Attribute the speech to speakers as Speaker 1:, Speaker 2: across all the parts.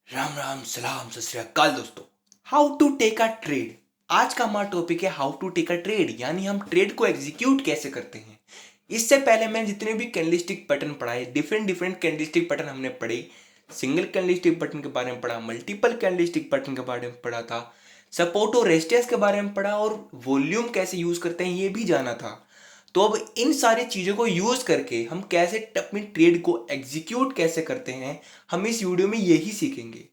Speaker 1: राम राम सलाम सत श्री अकाल दोस्तों। How to take a trade. आज का हमारा टॉपिक है how to take a trade, यानी हम ट्रेड को एग्जीक्यूट कैसे करते हैं। इससे पहले मैं जितने भी कैंडलस्टिक पैटर्न पढ़ाए, डिफरेंट डिफरेंट कैंडलस्टिक पैटर्न हमने पढ़े। सिंगल कैंडलस्टिक पैटर्न के बारे में पढ़ा, मल्टीपल कैंडलस्टिक पैटर्न के बारे में पढ़ा था, सपोर्ट और रेजिस्टेंस के बारे में पढ़ा और वॉल्यूम कैसे यूज करते हैं ये भी जाना था। तो अब इन सारी चीज़ों को यूज करके हम कैसे अपनी ट्रेड को एग्जीक्यूट कैसे करते हैं, हम इस वीडियो में यही सीखेंगे।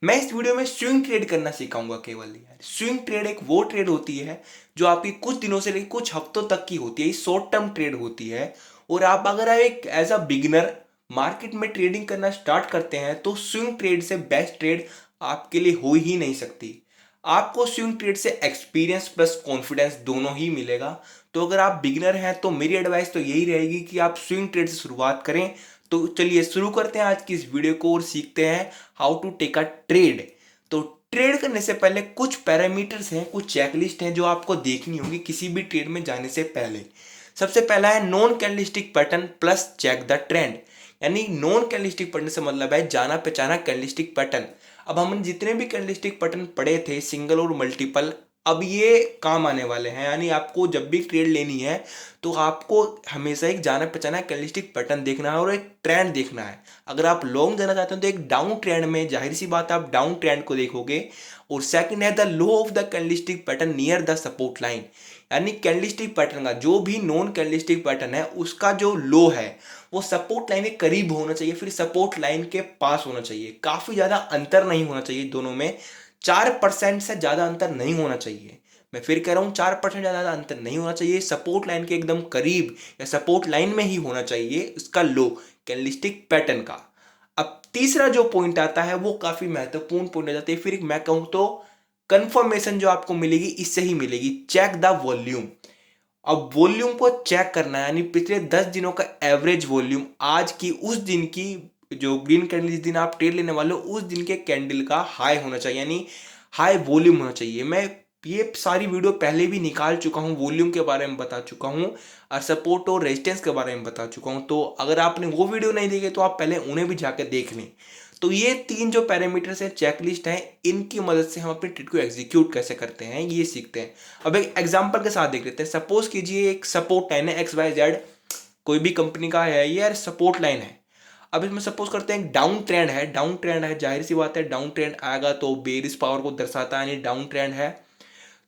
Speaker 1: मैं इस वीडियो में स्विंग ट्रेड करना सिखाऊंगा केवल। यार स्विंग ट्रेड एक वो ट्रेड होती है जो आपकी कुछ दिनों से लेकर कुछ हफ्तों तक की होती है, शॉर्ट टर्म ट्रेड होती है। और आप अगर एक एज अ बिगिनर मार्केट में ट्रेडिंग करना स्टार्ट करते हैं तो स्विंग ट्रेड से बेस्ट ट्रेड आपके लिए हो ही नहीं सकती। आपको स्विंग ट्रेड से एक्सपीरियंस प्लस कॉन्फिडेंस दोनों ही मिलेगा। तो अगर आप बिगिनर हैं तो मेरी एडवाइस तो यही रहेगी कि आप स्विंग ट्रेड से शुरुआत करें। तो चलिए शुरू करते हैं आज की इस वीडियो को और सीखते हैं how to take a trade. तो ट्रेड करने से पहले कुछ पैरामीटर्स हैं, कुछ चेकलिस्ट हैं जो आपको देखनी होगी किसी भी ट्रेड में जाने से पहले। सबसे पहला है non candlestick pattern plus check the trend. यानी नॉन कैंडलस्टिक पैटर्न से मतलब है जाना पहचाना कैंडलस्टिक पैटर्न। अब हमने जितने भी कैंडलस्टिक पैटर्न पढ़े थे सिंगल और मल्टीपल, अब ये काम आने वाले हैं। यानी आपको जब भी ट्रेड लेनी है तो आपको हमेशा एक जाना पहचाना कैंडलस्टिक पैटर्न देखना है और एक ट्रेंड देखना है। अगर आप लॉन्ग जाना चाहते हो तो एक डाउन ट्रेंड में जाहिर सी बात है आप डाउन ट्रेंड को देखोगे। और सेकंड है the low of the candlestick pattern near the support line. यानी कैंडलस्टिक पैटर्न का जो भी नॉन कैंडलस्टिक पैटर्न है उसका जो लो है वो सपोर्ट लाइन के करीब होना चाहिए, फिर सपोर्ट लाइन के पास होना चाहिए। काफी ज्यादा अंतर नहीं होना चाहिए दोनों में, 4% से ज्यादा अंतर नहीं होना चाहिए। मैं फिर कह रहा हूं 4% ज्यादा अंतर नहीं होना चाहिए, सपोर्ट लाइन के एकदम करीब या सपोर्ट लाइन में ही होना चाहिए उसका लो कैंडलस्टिक पैटर्न का। अब तीसरा जो पॉइंट आता है वो काफी महत्वपूर्ण पॉइंट आ जाता है। फिर मैं कहूं तो कंफर्मेशन जो आपको मिलेगी इससे ही मिलेगी, चेक द वॉल्यूम। अब वॉल्यूम को चेक करना है, यानी पिछले 10 दिनों का एवरेज वॉल्यूम आज की उस दिन की जो ग्रीन कैंडल जिस दिन आप ट्रेड लेने वाले हो उस दिन के कैंडल का हाई होना चाहिए, यानी हाई वॉल्यूम होना चाहिए। मैं ये सारी वीडियो पहले भी निकाल चुका हूँ, वॉल्यूम के बारे में बता चुका हूँ और सपोर्ट और रेजिस्टेंस के बारे में बता चुका हूँ। तो अगर आपने वो वीडियो नहीं देखे तो आप पहले उन्हें भी जाकर देख लें। तो ये तीन जो पैरामीटर्स हैं, चेकलिस्ट हैं, इनकी मदद से हम अपनी ट्रेड को एग्जीक्यूट कैसे करते हैं ये सीखते हैं। अब एक एग्जांपल के साथ देख लेते हैं। सपोज कीजिए एक सपोर्ट लाइन है XYZ, कोई भी कंपनी का है ये, यार सपोर्ट लाइन है। अब इसमें सपोज करते हैं डाउन ट्रेंड है, डाउन ट्रेंड है, जाहिर सी बात है डाउन ट्रेंड आएगा तो बेरिश पावर को दर्शाता है, यानी डाउन ट्रेंड है।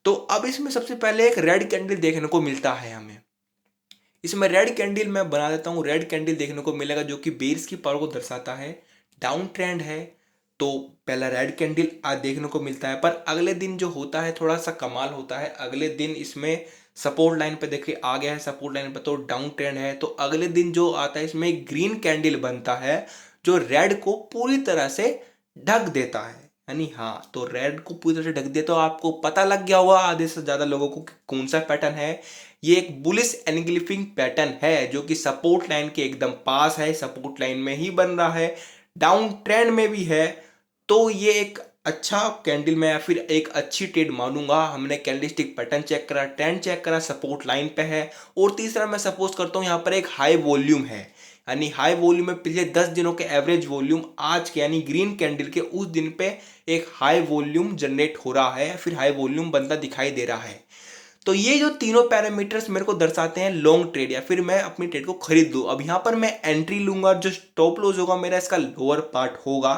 Speaker 1: तो अब इसमें सबसे पहले एक रेड कैंडल देखने को मिलता है हमें। इसमें रेड कैंडल मैं बना देता हूँ, रेड कैंडल देखने को मिलेगा जो कि बेरिश की पावर को दर्शाता है, डाउन ट्रेंड है। तो पहला रेड कैंडल आज देखने को मिलता है, पर अगले दिन जो होता है थोड़ा सा कमाल होता है। अगले दिन इसमें सपोर्ट लाइन पे देखिए आ गया है, सपोर्ट लाइन पे तो डाउन ट्रेंड है। तो अगले दिन जो आता है इसमें ग्रीन कैंडल बनता है जो रेड को पूरी तरह से ढक देता है। यानी हाँ, तो रेड को पूरी तरह से ढक दिया तो आपको पता लग गया होगा आधे से ज्यादा लोगों को कि कौन सा पैटर्न है। ये एक बुलिश एनगल्फिंग पैटर्न है जो कि सपोर्ट लाइन के एकदम पास है, सपोर्ट लाइन में ही बन रहा है, डाउन ट्रेंड में भी है। तो ये एक अच्छा कैंडल में या फिर एक अच्छी ट्रेड मानूंगा। हमने कैंडलस्टिक पैटर्न चेक करा, ट्रेंड चेक करा, सपोर्ट लाइन पे है। और तीसरा मैं सपोज करता हूँ यहाँ पर एक हाई वॉल्यूम है, यानी हाई वॉल्यूम में पिछले 10 दिनों के एवरेज वॉल्यूम आज के यानी ग्रीन कैंडल के उस दिन पे एक हाई वॉल्यूम जनरेट हो रहा है, फिर हाई वॉल्यूम बनता दिखाई दे रहा है। तो ये जो तीनों पैरामीटर्स मेरे को दर्शाते हैं लॉन्ग ट्रेड या फिर मैं अपनी ट्रेड को खरीद लूँ। अब यहाँ पर मैं एंट्री लूंगा, जो स्टॉप लॉस होगा मेरा इसका लोअर पार्ट होगा,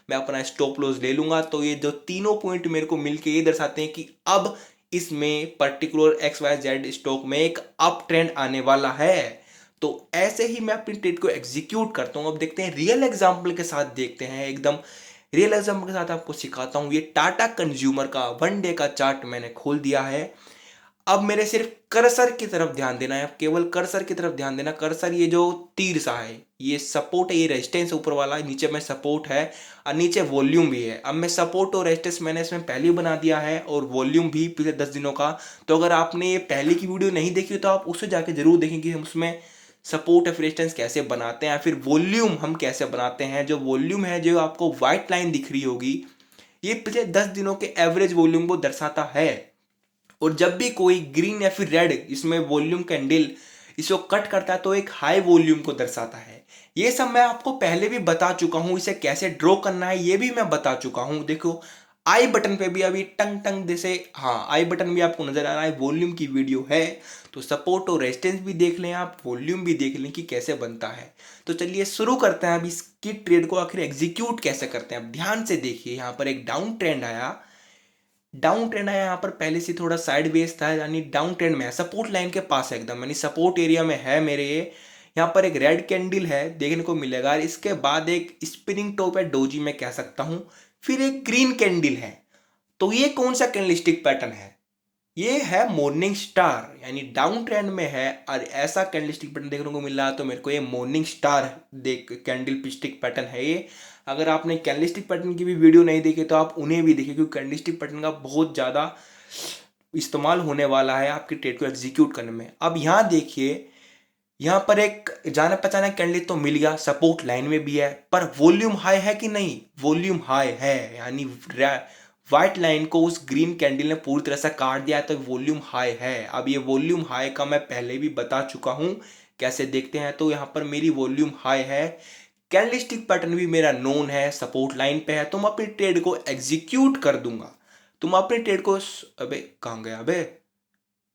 Speaker 1: मैं अपना स्टॉप लॉस ले लूंगा। तो ये जो तीनों पॉइंट मेरे को मिलके ये दर्शाते हैं कि अब इसमें पर्टिकुलर XYZ स्टॉक में एक अप ट्रेंड आने वाला है। तो ऐसे ही मैं अपनी ट्रेड को एग्जीक्यूट करता हूँ। अब देखते हैं रियल एग्जाम्पल के साथ, देखते हैं एकदम रियल एग्जाम्पल के साथ आपको सिखाता हूँ। ये टाटा कंज्यूमर का 1 डे का चार्ट मैंने खोल दिया है। अब मेरे सिर्फ कर्सर की तरफ ध्यान देना है, केवल कर्सर की तरफ ध्यान देना। कर्सर ये जो तीर सा है ये सपोर्ट है, ये रेजिस्टेंस ऊपर वाला, नीचे में सपोर्ट है और नीचे वॉल्यूम भी है। अब मैं सपोर्ट और रेजिस्टेंस मैंने इसमें पहले ही बना दिया है और वॉल्यूम भी पिछले 10 दिनों का। तो अगर आपने ये पहले की वीडियो नहीं देखी तो आप उससे जाके जरूर देखेंगे हम उसमें सपोर्ट और रेजिस्टेंस कैसे बनाते हैं, फिर वॉल्यूम हम कैसे बनाते हैं। जो वॉल्यूम है जो आपको व्हाइट लाइन दिख रही होगी ये पिछले 10 दिनों के एवरेज वॉल्यूम को दर्शाता है। और जब भी कोई ग्रीन या फिर रेड इसमें वॉल्यूम कैंडल इसको कट करता है तो एक हाई वॉल्यूम को दर्शाता है। ये सब मैं आपको पहले भी बता चुका हूँ, इसे कैसे ड्रॉ करना है ये भी मैं बता चुका हूँ। देखो आई बटन पे भी अभी टंग टंग जैसे, हाँ आई बटन भी आपको नजर आ रहा है, वॉल्यूम की वीडियो है तो सपोर्ट और रेजिस्टेंस भी देख लें आप, वॉल्यूम भी देख लें कि कैसे बनता है। तो चलिए शुरू करते हैं। अब इसकी ट्रेड को आखिर एग्जीक्यूट कैसे करते हैं। अब ध्यान से देखिए, यहाँ पर एक डाउन ट्रेंड आया, डाउन ट्रेंड आया, यहाँ पर पहले से थोड़ा साइड वेज था, यानी डाउन ट्रेंड में है, सपोर्ट लाइन के पास है एकदम, यानी सपोर्ट एरिया में है मेरे ये। यहाँ पर एक रेड कैंडल है देखने को मिलेगा, इसके बाद एक स्पिनिंग टॉप है, डोजी मैं कह सकता हूँ, फिर एक ग्रीन कैंडल है। तो ये कौन सा कैंडलस्टिक पैटर्न है? ये है मॉर्निंग स्टार, यानी डाउन ट्रेंड में है और ऐसा कैंडलस्टिक पैटर्न देखने को मिल रहा है, तो मेरे को ये मॉर्निंग स्टार देख कैंडल स्टिक पैटर्न है ये। अगर आपने कैंडलस्टिक पैटर्न की भी वीडियो नहीं देखी तो आप उन्हें भी देखिए, क्योंकि कैंडलस्टिक पैटर्न का बहुत ज़्यादा इस्तेमाल होने वाला है आपकी ट्रेड को एग्जीक्यूट करने में। अब यहाँ देखिए, यहाँ पर एक जाना पहचाना कैंडल तो मिल गया, सपोर्ट लाइन में भी है, पर वॉल्यूम हाई है कि नहीं? वॉल्यूम हाई है, यानी व्हाइट लाइन को उस ग्रीन कैंडल ने पूरी तरह से काट दिया है, तो वॉल्यूम हाई है। अब ये वॉल्यूम हाई का मैं पहले भी बता चुका हूँ, कैसे देखते हैं। तो यहाँ पर मेरी वॉल्यूम हाई है, कैंडलस्टिक पैटर्न भी मेरा नोन है, सपोर्ट लाइन पे है, तो मैं अपनी ट्रेड को एग्जीक्यूट कर दूंगा। तुम अपनी ट्रेड को, अबे कहाँ गया, अबे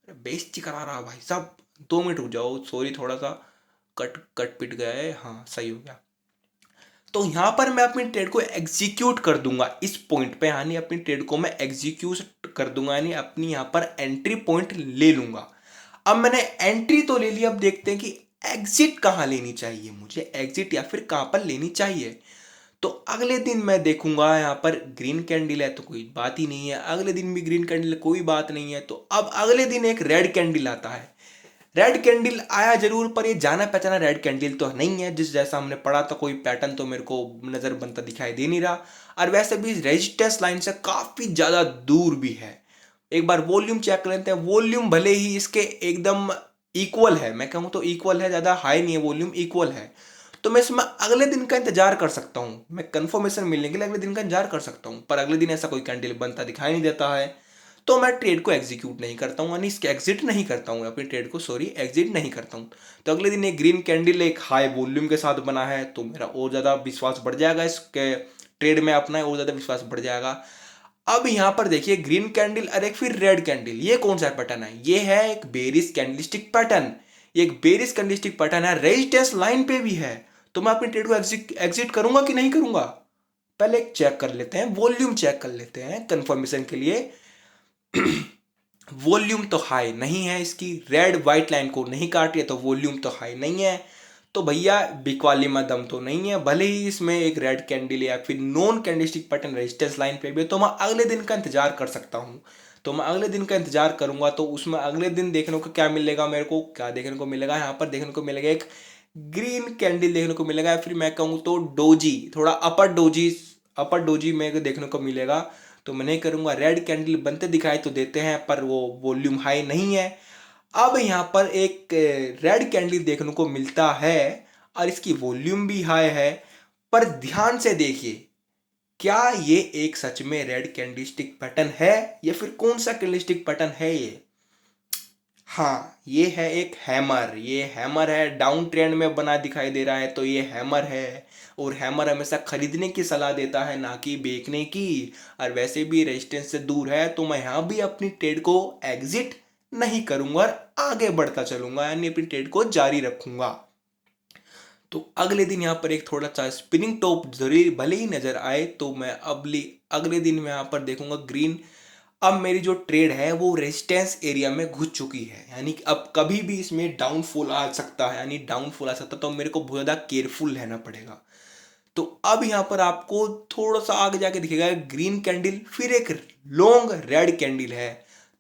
Speaker 1: बेइज्जती करा रहा भाई साहब, 2 मिनट रुक जाओ, सॉरी थोड़ा सा कट कट पिट गया है, हाँ सही हो गया। तो यहाँ पर मैं अपनी ट्रेड को एग्जीक्यूट कर दूंगा इस पॉइंट पे, यानी अपनी ट्रेड को मैं एग्जीक्यूट कर दूंगा, यानी अपनी यहाँ पर एंट्री पॉइंट ले लूंगा। अब मैंने एंट्री तो ले ली, अब देखते हैं कि एग्जिट कहाँ लेनी चाहिए मुझे, एग्जिट या फिर कहाँ पर लेनी चाहिए। तो अगले दिन मैं देखूंगा, यहाँ पर ग्रीन कैंडल है तो कोई बात ही नहीं है, अगले दिन भी ग्रीन कैंडल है, कोई बात नहीं है। तो अब अगले दिन एक रेड कैंडल आता है, रेड कैंडल आया जरूर, पर ये जाना पहचाना रेड कैंडल तो नहीं है, जिस जैसा हमने पढ़ा था कोई पैटर्न तो मेरे को नजर बनता दिखाई दे नहीं रहा, और वैसे भी रेजिस्टेंस लाइन से काफी ज्यादा दूर भी है। एक बार वॉल्यूम चेक कर लेते हैं, वॉल्यूम भले ही इसके एकदम इक्वल है, मैं कहूँ तो इक्वल है, ज्यादा हाई नहीं है, वॉल्यूम इक्वल है। तो मैं इसमें अगले दिन का इंतजार कर सकता हूँ, मैं कंफर्मेशन मिलने के लिए अगले दिन का इंतजार कर सकता हूँ, पर अगले दिन ऐसा कोई कैंडल बनता दिखाई नहीं देता है, तो मैं ट्रेड को एग्जीक्यूट नहीं करता हूँ, यानी इसके एग्जिट नहीं करता हूँ, अपनी ट्रेड को सॉरी एग्जिट नहीं करता हूँ। तो अगले दिन एक ग्रीन कैंडल एक हाई वॉल्यूम के साथ बना है, तो मेरा और ज़्यादा विश्वास बढ़ जाएगा इसके ट्रेड में, अपना और ज़्यादा विश्वास बढ़ जाएगा। अब यहाँ पर देखिए ग्रीन कैंडल और एक फिर रेड कैंडल, ये कौन सा पैटर्न है? ये है एक बेरिश कैंडलस्टिक पैटर्न, ये एक बेरिश कैंडलस्टिक पैटर्न है, रेजिस्टेंस लाइन पे भी है। तो मैं अपनी ट्रेड को एग्जिट करूंगा कि नहीं करूंगा? पहले एक चेक कर लेते हैं, वॉल्यूम चेक कर लेते हैं कंफर्मेशन के लिए। वॉल्यूम तो हाई नहीं है इसकी, रेड व्हाइट लाइन को नहीं काट रही है, तो वॉल्यूम तो हाई नहीं है, तो भैया बिकवाली में दम तो नहीं है। भले ही इसमें एक रेड कैंडल या फिर non candlestick pattern resistance line पे भी, तो मैं अगले दिन का इंतजार कर सकता हूँ। तो मैं अगले दिन का इंतजार करूंगा, तो उसमें अगले दिन देखने को क्या मिलेगा, मेरे को क्या देखने को मिलेगा, यहाँ पर देखने को मिलेगा एक ग्रीन कैंडल देखने को मिलेगा, या फिर मैं कहूँ तो डोजी, थोड़ा अपर डोजी मेरे को देखने को मिलेगा। तो मैं नहीं करूंगा, रेड कैंडल बनते दिखाई तो देते हैं, पर वो वॉल्यूम हाई नहीं है। अब यहाँ पर एक रेड कैंडल देखने को मिलता है और इसकी वॉल्यूम भी हाई है, पर ध्यान से देखिए, क्या ये एक सच में रेड कैंडलस्टिक पैटर्न है या फिर कौन सा कैंडलस्टिक पैटर्न है ये? हाँ ये है एक हैमर, ये हैमर है, डाउन ट्रेंड में बना दिखाई दे रहा है, तो ये हैमर है। और हैमर हमेशा खरीदने की सलाह देता है, ना कि बेचने की, और वैसे भी रेजिस्टेंस से दूर है, तो मैं यहाँ भी अपनी ट्रेड को एग्जिट नहीं करूंगा और आगे बढ़ता चलूंगा, यानी अपनी ट्रेड को जारी रखूंगा। तो अगले दिन यहाँ पर एक थोड़ा सा स्पिनिंग टॉप जरूर भले ही नजर आए, तो मैं अगले दिन मैं यहाँ पर देखूंगा ग्रीन। अब मेरी जो ट्रेड है वो रेजिस्टेंस एरिया में घुस चुकी है, यानी कि अब कभी भी इसमें डाउनफॉल आ सकता है, यानी डाउनफॉल आ सकता है, तो मेरे को बहुत ज़्यादा केयरफुल रहना पड़ेगा। तो अब यहाँ पर आपको थोड़ा सा आगे जाके दिखेगा ग्रीन कैंडल, फिर एक लॉन्ग रेड कैंडल है,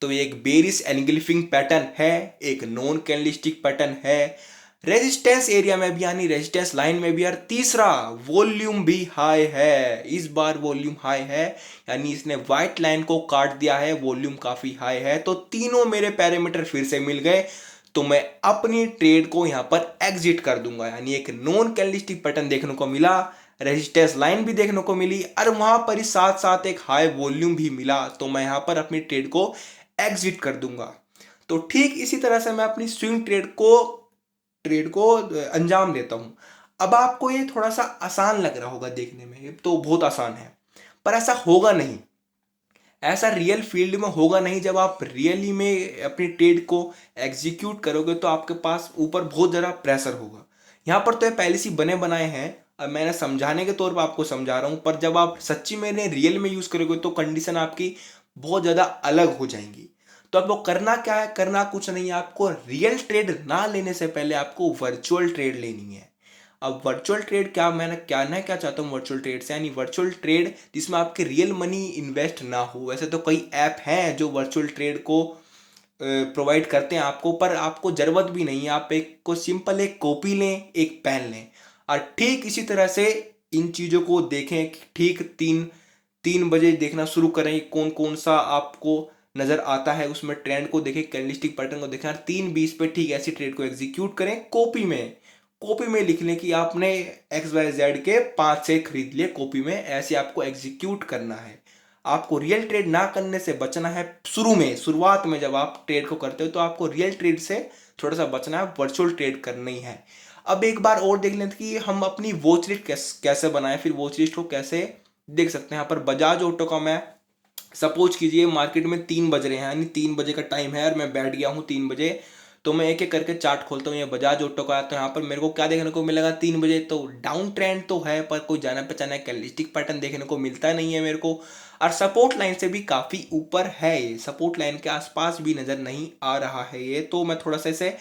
Speaker 1: तो एक बेरिश एनगल्फिंग पैटर्न है, एक नॉन कैंडलस्टिक पैटर्न है, रेजिस्टेंस एरिया में भी यानी रेजिस्टेंस लाइन में भी, और तीसरा वॉल्यूम भी हाई है, इस बार वॉल्यूम हाई है, यानी इसने व्हाइट लाइन को काट दिया है, वॉल्यूम काफी हाई है। तो तीनों मेरे पैरामीटर फिर से मिल गए, तो मैं अपनी ट्रेड को यहाँ पर एग्जिट कर दूंगा, यानी एक नॉन कैंडलस्टिक पैटर्न देखने को मिला, रेजिस्टेंस लाइन भी देखने को मिली, और वहां पर ही साथ साथ एक हाई वॉल्यूम भी मिला, तो मैं यहाँ पर अपनी ट्रेड को एग्जिट कर दूंगा। तो ठीक इसी तरह से मैं अपनी स्विंग ट्रेड को ट्रेड को अंजाम देता हूँ। अब आपको ये थोड़ा सा आसान लग रहा होगा देखने में, ये तो बहुत आसान है, पर ऐसा होगा नहीं। ऐसा रियल फील्ड में होगा नहीं। जब आप रियली में अपनी ट्रेड को एग्जीक्यूट करोगे तो आपके पास ऊपर बहुत ज़्यादा प्रेशर होगा। यहाँ पर तो ये पहले से बने बनाए हैं, अब मैंने समझाने के तौर पर आपको समझा रहा हूँ, पर जब आप सच्ची में इन्हें रियल में यूज़ करोगे तो कंडीशन आपकी बहुत ज़्यादा अलग हो जाएंगी। तो आपको करना क्या है? करना कुछ नहीं है। आपको रियल ट्रेड ना लेने से पहले आपको वर्चुअल ट्रेड लेनी है। अब वर्चुअल ट्रेड क्या, मैंने क्या चाहता हूँ वर्चुअल ट्रेड से, यानी वर्चुअल ट्रेड जिसमें आपके रियल मनी इन्वेस्ट ना हो। वैसे तो कई ऐप हैं जो वर्चुअल ट्रेड को प्रोवाइड करते हैं आपको, पर आपको ज़रूरत भी नहीं है। आप एक को सिंपल एक कॉपी लें, एक पेन लें, और ठीक इसी तरह से इन चीज़ों को देखें। ठीक तीन तीन बजे देखना शुरू करें, कौन कौन सा आपको नज़र आता है उसमें ट्रेंड को देखें, कैंडलस्टिक पैटर्न को देखें, और 3:20 पे ठीक ऐसी ट्रेड को एग्जीक्यूट करें। कॉपी में लिख लें कि आपने XYZ के 5 से खरीद लिए कॉपी में, ऐसे आपको एग्जीक्यूट करना है। आपको रियल ट्रेड ना करने से बचना है। शुरुआत में जब आप ट्रेड को करते हो तो आपको रियल ट्रेड से थोड़ा सा बचना है, वर्चुअल ट्रेड करनी है। अब एक बार और देख लेते कि हम अपनी वॉच लिस्ट कैसे बनाएं, फिर वॉच लिस्ट को कैसे देख सकते हैं। यहाँ पर बजाज ऑटो का मैं सपोज कीजिए मार्केट में 3 बज रहे हैं, यानी 3 बजे का टाइम है और मैं बैठ गया हूँ 3 बजे, तो मैं एक एक करके चार्ट खोलता हूँ। ये बजाज ऑटो का, तो यहाँ पर मेरे को क्या देखने को मिलेगा? 3 बजे तो डाउन ट्रेंड तो है, पर कोई जाना पहचाना कैंडलस्टिक पैटर्न देखने को मिलता नहीं है मेरे को। और सपोर्ट लाइन से भी काफ़ी ऊपर है, ये सपोर्ट लाइन के आसपास भी नज़र नहीं आ रहा है ये। तो मैं थोड़ा सा इसे,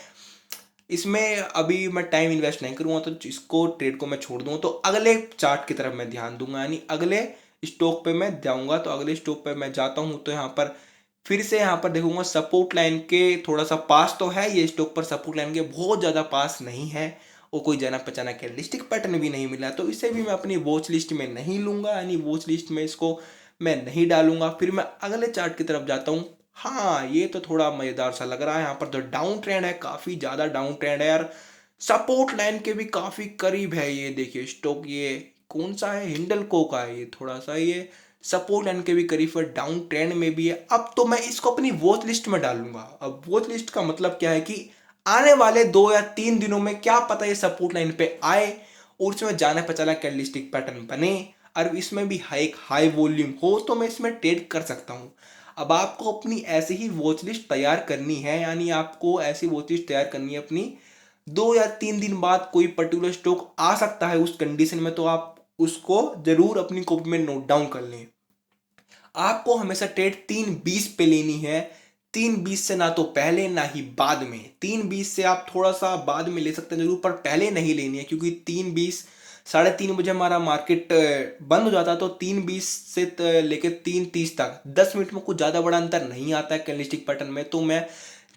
Speaker 1: इसमें अभी मैं टाइम इन्वेस्ट नहीं करूँगा, तो इसको ट्रेड को मैं छोड़ दूँगा। तो अगले चार्ट की तरफ मैं ध्यान दूंगा, यानी अगले स्टॉक पे मैं जाऊँगा। तो अगले स्टॉक पे मैं जाता हूँ, तो यहाँ पर फिर से यहाँ पर देखूंगा सपोर्ट लाइन के थोड़ा सा पास तो है ये स्टॉक, पर सपोर्ट लाइन के बहुत ज़्यादा पास नहीं है, और कोई जाना पहचाना कैंडलस्टिक पैटर्न भी नहीं मिला। तो इसे भी मैं अपनी वॉच लिस्ट में नहीं लूँगा, यानी वॉच लिस्ट में इसको मैं नहीं डालूंगा। फिर मैं अगले चार्ट की तरफ जाता हूँ। हाँ, ये तो थोड़ा मज़ेदार सा लग रहा है। यहाँ पर तो डाउन ट्रेंड है, काफ़ी ज़्यादा डाउन ट्रेंड है यार। सपोर्ट लाइन के भी काफ़ी करीब है ये, देखिए स्टॉक ये कौन सा है? हिंडलको का है ये, थोड़ा सा ये सपोर्ट लाइन के भी करीब है, डाउन ट्रेंड में भी है। अब तो मैं इसको अपनी वॉच लिस्ट में डालूंगा। अब वॉच लिस्ट का मतलब क्या है कि आने वाले 2 या 3 दिनों में क्या पता ये सपोर्ट लाइन पे आए और उसमें जाना पहचाना कैंडलस्टिक पैटर्न बने, और इसमें भी एक हाई वॉल्यूम हो, तो मैं इसमें ट्रेड कर सकता हूँ। अब आपको अपनी ऐसे ही वॉच लिस्ट तैयार करनी है, यानी आपको ऐसी वॉच लिस्ट तैयार करनी है अपनी। 2 या 3 दिन बाद कोई पर्टिकुलर स्टॉक आ सकता है उस कंडीशन में, तो आप उसको जरूर अपनी कॉपी में नोट डाउन कर लें। आपको हमेशा ट्रेड 3:20 पे लेनी है। 3:20 से ना तो पहले ना ही बाद में। 3:20 से आप थोड़ा सा बाद में ले सकते हैं जरूर, पर पहले नहीं लेनी है, क्योंकि 3:20 3:30 बजे हमारा मार्केट बंद हो जाता है। तो 3:20 से लेकर 3:30 तक 10 मिनट में कुछ ज़्यादा बड़ा अंतर नहीं आता है कैंडलस्टिक पैटर्न में। तो मैं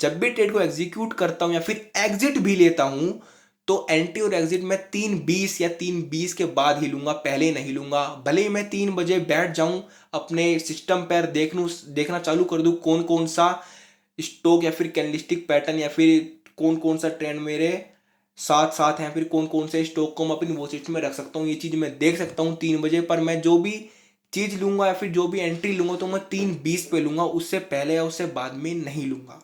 Speaker 1: जब भी ट्रेड को एग्जीक्यूट करता हूँ या फिर एग्जिट भी लेता हूँ, तो एंट्री और एग्जिट मैं 3:20 या 3:20 के बाद ही लूंगा, पहले नहीं लूंगा। भले ही मैं 3 बजे बैठ जाऊं, अपने सिस्टम पर देखना चालू कर दूं कौन कौन सा स्टॉक या फिर कैंडलस्टिक पैटर्न या फिर कौन कौन सा ट्रेंड मेरे साथ साथ हैं, फिर कौन कौन से स्टॉक को मैं अपनी वॉच लिस्ट में रख सकता हूँ, ये चीज़ मैं देख सकता हूँ 3 बजे। पर मैं जो भी चीज़ लूंगा या फिर जो भी एंट्री लूंगा तो मैं 3:20 पे लूंगा, उससे पहले या उससे बाद में नहीं लूंगा।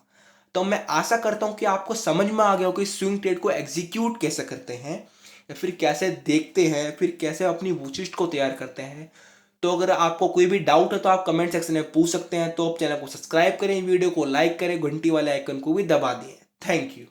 Speaker 1: तो मैं आशा करता हूं कि आपको समझ में आ गया हो कि स्विंग ट्रेड को एग्जीक्यूट कैसे करते हैं, या फिर कैसे देखते हैं, फिर कैसे अपनी वॉच लिस्ट को तैयार करते हैं। तो अगर आपको कोई भी डाउट है तो आप कमेंट सेक्शन में पूछ सकते हैं। तो आप चैनल को सब्सक्राइब करें, वीडियो को लाइक करें, घंटी वाले आइकन को भी दबा दें। Thank you.